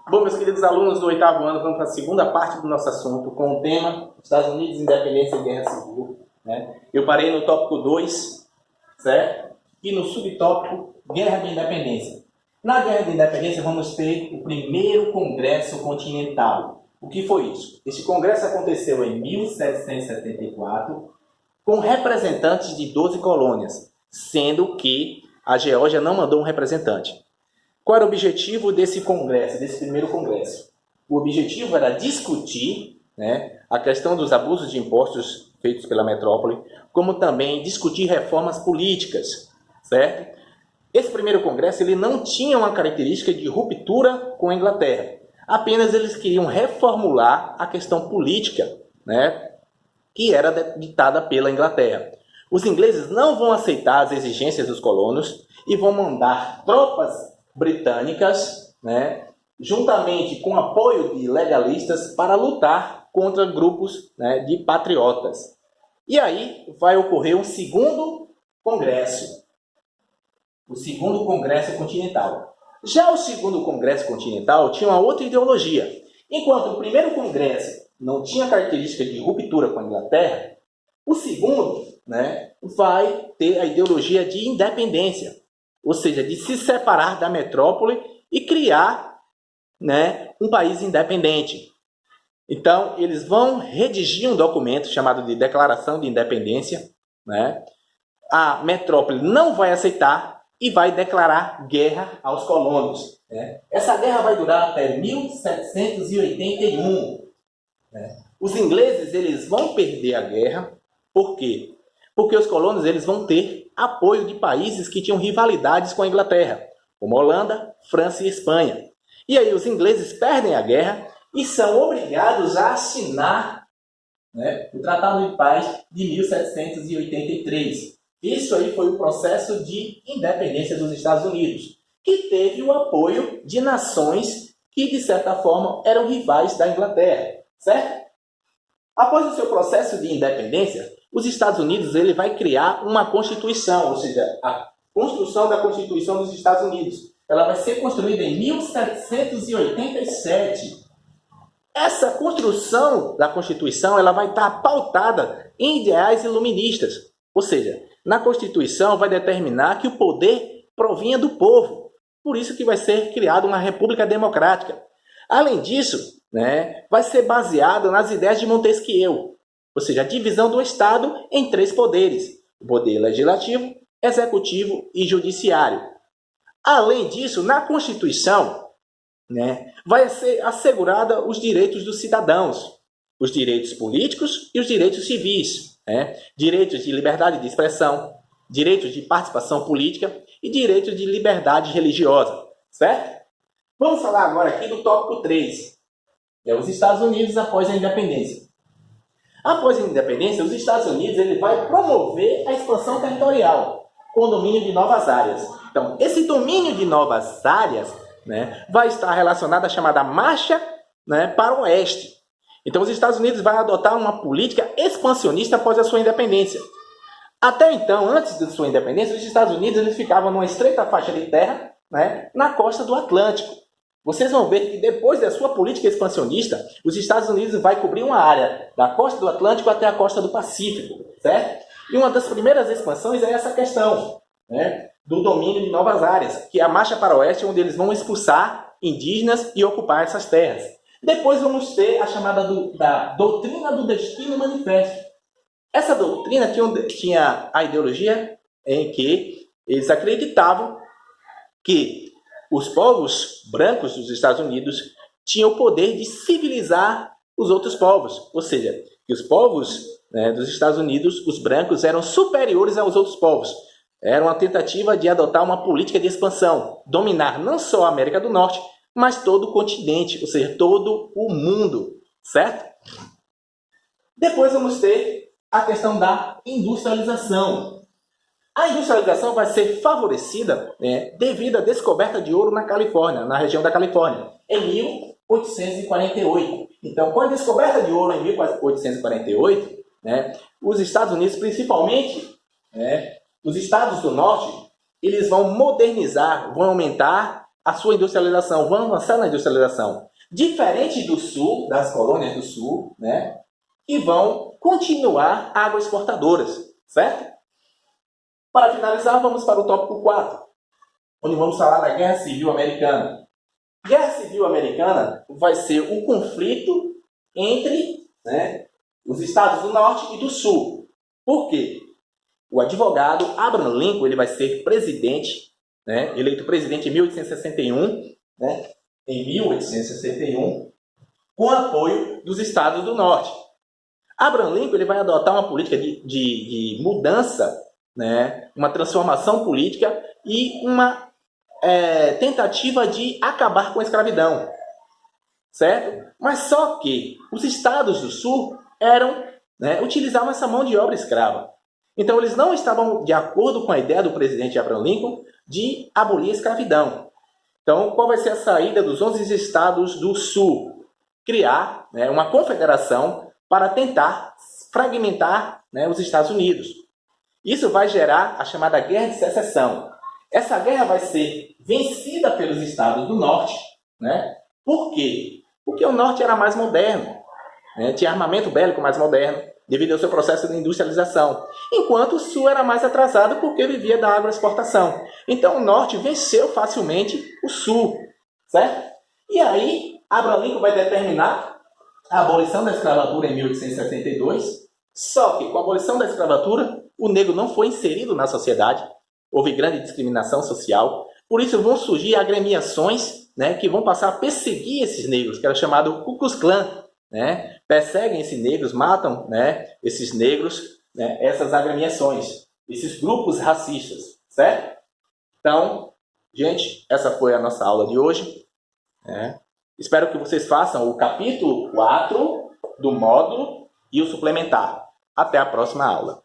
Bom, meus queridos alunos do 8º ano, vamos para a segunda parte do nosso assunto, com o tema Estados Unidos, Independência e Guerra Civil. Eu parei no tópico 2, certo? E no subtópico Guerra de Independência. Na Guerra de Independência vamos ter o primeiro Congresso Continental. O que foi isso? Este congresso aconteceu em 1774, com representantes de 12 colônias, sendo que a Geórgia não mandou um representante. Qual era o objetivo desse congresso, desse primeiro congresso? O objetivo era discutir a questão dos abusos de impostos feitos pela metrópole, como também discutir reformas políticas, certo? Esse primeiro congresso ele não tinha uma característica de ruptura com a Inglaterra. Apenas eles queriam reformular a questão política, que era ditada pela Inglaterra. Os ingleses não vão aceitar as exigências dos colonos e vão mandar tropas britânicas, juntamente com apoio de legalistas, para lutar contra grupos de patriotas. E aí vai ocorrer um segundo congresso, o segundo Congresso Continental. Já o segundo Congresso Continental tinha uma outra ideologia. Enquanto o primeiro congresso não tinha característica de ruptura com a Inglaterra, o segundo vai ter a ideologia de independência, ou seja, de se separar da metrópole e criar um país independente. Então, eles vão redigir um documento chamado de Declaração de Independência. A metrópole não vai aceitar e vai declarar guerra aos colonos. Essa guerra vai durar até 1781. Os ingleses eles vão perder a guerra. Por quê? Porque os colonos eles vão ter apoio de países que tinham rivalidades com a Inglaterra, como Holanda, França e Espanha. E aí os ingleses perdem a guerra e são obrigados a assinar o Tratado de Paz de 1783. Isso aí foi o processo de independência dos Estados Unidos, que teve o apoio de nações que, de certa forma, eram rivais da Inglaterra, certo? Após o seu processo de independência, os Estados Unidos ele vai criar uma Constituição, ou seja, a construção da Constituição dos Estados Unidos. Ela vai ser construída em 1787. Essa construção da Constituição ela vai estar pautada em ideais iluministas, ou seja, na Constituição vai determinar que o poder provinha do povo. Por isso que vai ser criada uma república democrática. Além disso, vai ser baseada nas ideias de Montesquieu, ou seja, a divisão do Estado em 3 poderes: o poder legislativo, executivo e judiciário. Além disso, na Constituição, vai ser assegurada os direitos dos cidadãos, os direitos políticos e os direitos civis. Direitos de liberdade de expressão, direitos de participação política e direitos de liberdade religiosa, certo? Vamos falar agora aqui do tópico 3, os Estados Unidos após a independência. Após a independência, os Estados Unidos ele vai promover a expansão territorial com o domínio de novas áreas. Então, esse domínio de novas áreas vai estar relacionado à chamada marcha para o oeste. Então, os Estados Unidos vão adotar uma política expansionista após a sua independência. Até então, antes de sua independência, os Estados Unidos eles ficavam numa estreita faixa de terra na costa do Atlântico. Vocês vão ver que depois da sua política expansionista, os Estados Unidos vai cobrir uma área da costa do Atlântico até a costa do Pacífico, certo? E uma das primeiras expansões é essa questão do domínio de novas áreas, que é a marcha para o oeste, onde eles vão expulsar indígenas e ocupar essas terras. Depois vamos ter a chamada da Doutrina do Destino Manifesto. Essa doutrina tinha a ideologia em que eles acreditavam que os povos brancos dos Estados Unidos tinham o poder de civilizar os outros povos. Ou seja, que os povos dos Estados Unidos, os brancos, eram superiores aos outros povos. Era uma tentativa de adotar uma política de expansão, dominar não só a América do Norte, mas todo o continente, ou seja, todo o mundo, certo? Depois vamos ter a questão da industrialização. A industrialização vai ser favorecida devido à descoberta de ouro na Califórnia, na região da Califórnia, em 1848. Então, com a descoberta de ouro em 1848, os Estados Unidos, principalmente os estados do norte, eles vão modernizar, vão aumentar a sua industrialização, vão avançar na industrialização. Diferente do sul, das colônias do sul, né, que vão continuar agroexportadoras, certo? Para finalizar, vamos para o tópico 4, onde vamos falar da Guerra Civil Americana. Guerra Civil Americana vai ser o conflito entre, né, os estados do Norte e do Sul. Por quê? O advogado Abraham Lincoln ele vai ser presidente, né, eleito presidente em 1861, né, em 1861, com apoio dos estados do Norte. Abraham Lincoln ele vai adotar uma política de mudança, né, uma transformação política e uma tentativa de acabar com a escravidão, certo? Mas só que os estados do Sul utilizavam essa mão de obra escrava. Então eles não estavam de acordo com a ideia do presidente Abraham Lincoln de abolir a escravidão. Então, qual vai ser a saída dos 11 estados do Sul? Criar, né, uma confederação para tentar fragmentar, né, os Estados Unidos. Isso vai gerar a chamada Guerra de Secessão. Essa guerra vai ser vencida pelos estados do Norte, né? Por quê? Porque o Norte era mais moderno, né? Tinha armamento bélico mais moderno, devido ao seu processo de industrialização, enquanto o Sul era mais atrasado porque vivia da agroexportação. Então o Norte venceu facilmente o Sul, certo? E aí Abraham Lincoln vai determinar a abolição da escravatura em 1872, só que com a abolição da escravatura, o negro não foi inserido na sociedade, houve grande discriminação social, por isso vão surgir agremiações, né, que vão passar a perseguir esses negros, que era chamado Ku Klux Klan, né? Perseguem esses negros, matam, né, esses negros, né, essas agremiações, esses grupos racistas, certo? Então, gente, essa foi a nossa aula de hoje, né? Espero que vocês façam o capítulo 4 do módulo e o suplementar. Até a próxima aula.